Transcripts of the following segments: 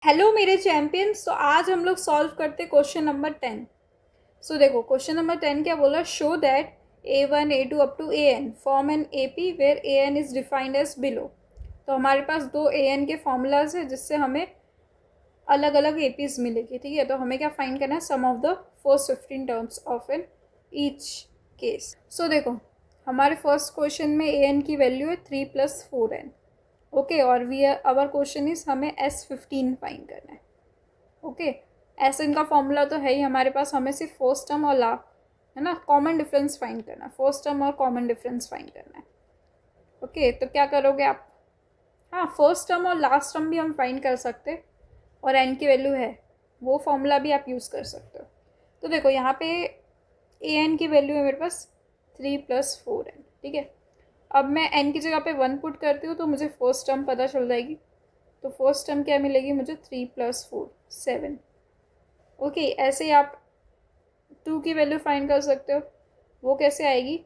Hello मेरे champions. तो आज हम लोग सॉल्व करते क्वेश्चन नंबर 10। सो देखो क्वेश्चन नंबर 10 क्या बोला, show that A1 A2 up to AN form an AP where AN is defined as below. तो हमारे पास दो AN के फॉर्मूलाज है जिससे हमें अलग अलग APs मिलेगी। ठीक है, तो हमें क्या फाइंड करना है, sum of the first 15 terms of n each case. So देखो हमारे फर्स्ट क्वेश्चन में AN की वैल्यू है 3 + 4N। ओके, और वी आवर क्वेश्चन इज हमें S15 फाइंड करना है। ओके, ऐसे इनका फॉर्मूला तो है ही हमारे पास, हमें सिर्फ फर्स्ट टर्म और है ना कॉमन डिफरेंस फाइंड करना है। फर्स्ट टर्म और कॉमन डिफरेंस फाइंड करना है। ओके, तो क्या करोगे आप, हाँ फर्स्ट टर्म और लास्ट टर्म भी हम फाइंड कर सकते हैं, और एन की वैल्यू है वो फॉर्मूला भी आप यूज़ कर सकते हो। तो देखो यहाँ पे ए एन की वैल्यू है मेरे पास 3 + 4N। ठीक है, अब मैं एन की जगह पे 1 पुट करती हूँ तो मुझे फर्स्ट टर्म पता चल जाएगी। तो फर्स्ट टर्म क्या मिलेगी मुझे, 3 + 4 7। ओके, ऐसे ही आप 2 की वैल्यू फाइंड कर सकते हो। वो कैसे आएगी,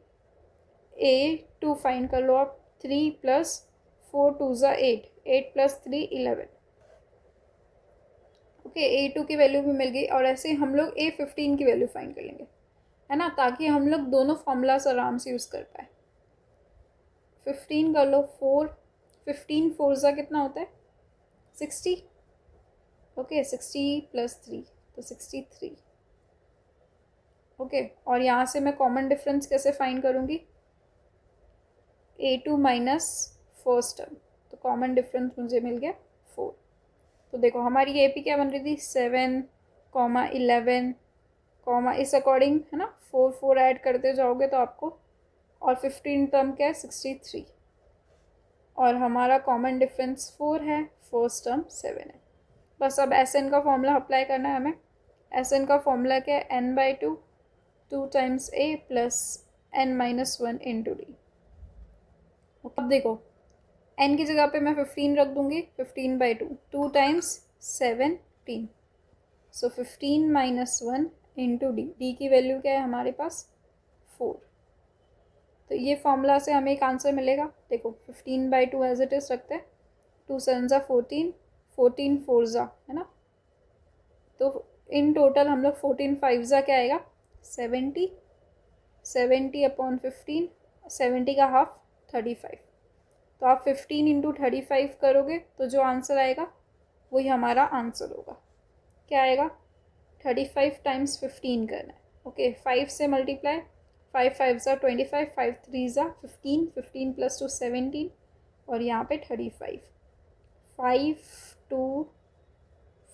A2 फाइंड कर लो आप, 3 + 4 2 = 8, 8 + 3 11। ओके, A2 की वैल्यू भी मिल गई, और ऐसे ही हम लोग A15 की वैल्यू फाइंड कर लेंगे, है ना, ताकि हम लोग दोनों फॉर्मूलाज आराम से यूज़ कर पाए। 15 कर लो, 4 15 4 ज़ा कितना होता है 60। ओके, 60 + 3 तो 63। ओके, और यहाँ से मैं कॉमन डिफरेंस कैसे फाइंड करूँगी, A2 माइनस फर्स्ट टर्म, तो कॉमन डिफरेंस मुझे मिल गया 4। तो देखो हमारी AP क्या बन रही थी, 7, 11, इस अकॉर्डिंग, है ना, 4 4 ऐड करते जाओगे तो आपको, और 15 टर्म क्या है 63, और हमारा कॉमन डिफरेंस 4 है, फर्स्ट टर्म 7 है। बस अब SN का फॉर्मूला अप्लाई करना है हमें। SN का फॉर्मूला क्या है, n/2 2 times A + n-1 × D। अब देखो n की जगह पे मैं 15 रख दूंगी, 15/2 2 टाइम्स 17, सो 15 - 1 × D। D की वैल्यू क्या है हमारे पास 4। तो ये फॉर्मूला से हमें एक आंसर मिलेगा। देखो 15/2 एज इट इज रखते हैं, 2 7 ज़ा 14, 14 4 ज़ा, है ना, तो इन टोटल हम लोग 14 5 ज़ा क्या आएगा 70, 70/15, 70 का हाफ 35। तो आप 15 × 35 करोगे तो जो आंसर आएगा वही हमारा आंसर होगा। क्या आएगा, 35 टाइम्स 15 करना है। ओके, 5 से मल्टीप्लाई, 5 5 ज़ा 25, 5 3 ज़ा 15, 15 + 2 17, और यहाँ पे 35, 5 2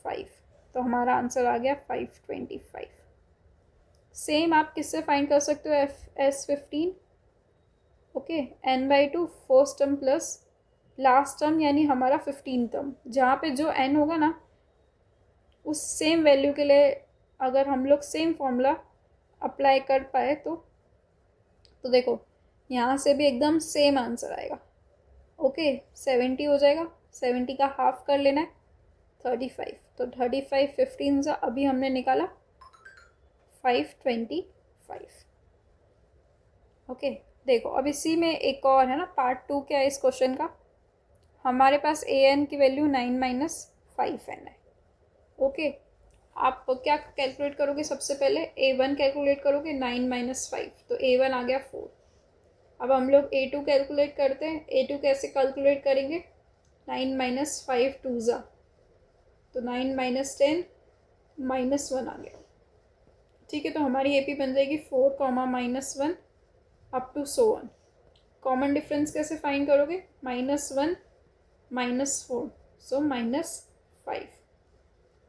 5, तो हमारा आंसर आ गया 525। सेम आप किससे फाइंड कर सकते हो, S15। Okay, n/2 first term plus last term, यानी हमारा 15 टर्म, जहाँ पे जो n होगा ना उस सेम वैल्यू के लिए अगर हम लोग सेम फॉर्मूला अप्लाई कर पाए तो देखो यहाँ से भी एकदम सेम आंसर आएगा। ओके, 70 हो जाएगा, 70 का हाफ कर लेना है 35, तो 35 15 सा अभी हमने निकाला 525। ओके, देखो अब इसी में एक और है ना पार्ट 2 क्या है इस क्वेश्चन का, हमारे पास AN की वैल्यू 9 - 5N है। ओके, आप क्या कैलकुलेट करोगे, सबसे पहले A1 कैलकुलेट करोगे, 9 - 5, तो A1 आ गया 4। अब हम लोग A2 कैलकुलेट करते हैं। A2 कैसे कैलकुलेट करेंगे, 9 - 5 2 ज़ा, तो 9 - 10 -1 आ गया। ठीक है, तो हमारी AP बन जाएगी 4, -1 up to so 1। Common difference कैसे फाइंड करोगे, -1 -4, सो -5।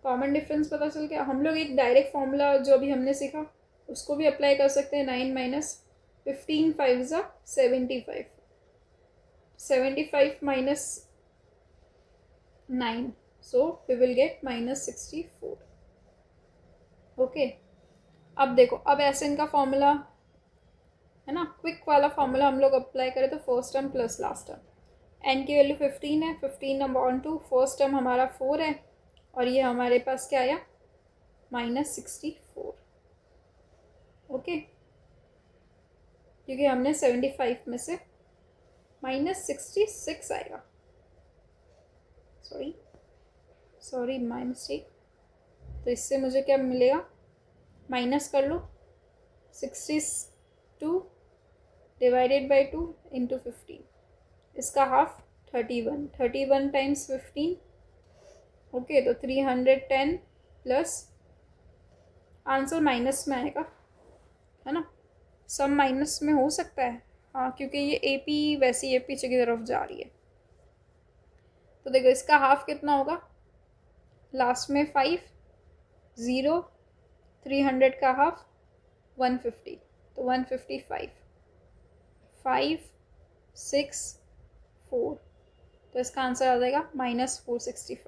कॉमन डिफरेंस पता चल गया। हम लोग एक डायरेक्ट फॉर्मूला जो अभी हमने सीखा उसको भी अप्लाई कर सकते हैं। 9 - 15 5 ज़ा 75, 75 - 9, so we will get -64। Okay, अब देखो अब ऐसे इनका फॉर्मूला, है ना, क्विक वाला फॉर्मूला हम लोग अप्लाई करें तो first term plus last term, n की वैल्यू 15 है, 15/2 फर्स्ट टर्म हमारा 4 है, और ये हमारे पास क्या आया -64। ओके, क्योंकि हमने 75 में से -66 आएगा, सॉरी सॉरी माई मिस्टेक। तो इससे मुझे क्या मिलेगा, माइनस कर लो 62 डिवाइडेड बाई 2 इंटू 15, इसका हाफ 31, 31 टाइम्स 15, ओके। तो 310 प्लस, आंसर माइनस में आएगा, है ना, सब माइनस में हो सकता है, हाँ, क्योंकि ये AP वैसे ये पीछे की तरफ जा रही है। तो देखो इसका हाफ कितना होगा, लास्ट में 5, 0, 300 का हाफ 150, तो 155, 5, 6, 4, तो इसका आंसर आ जाएगा -465।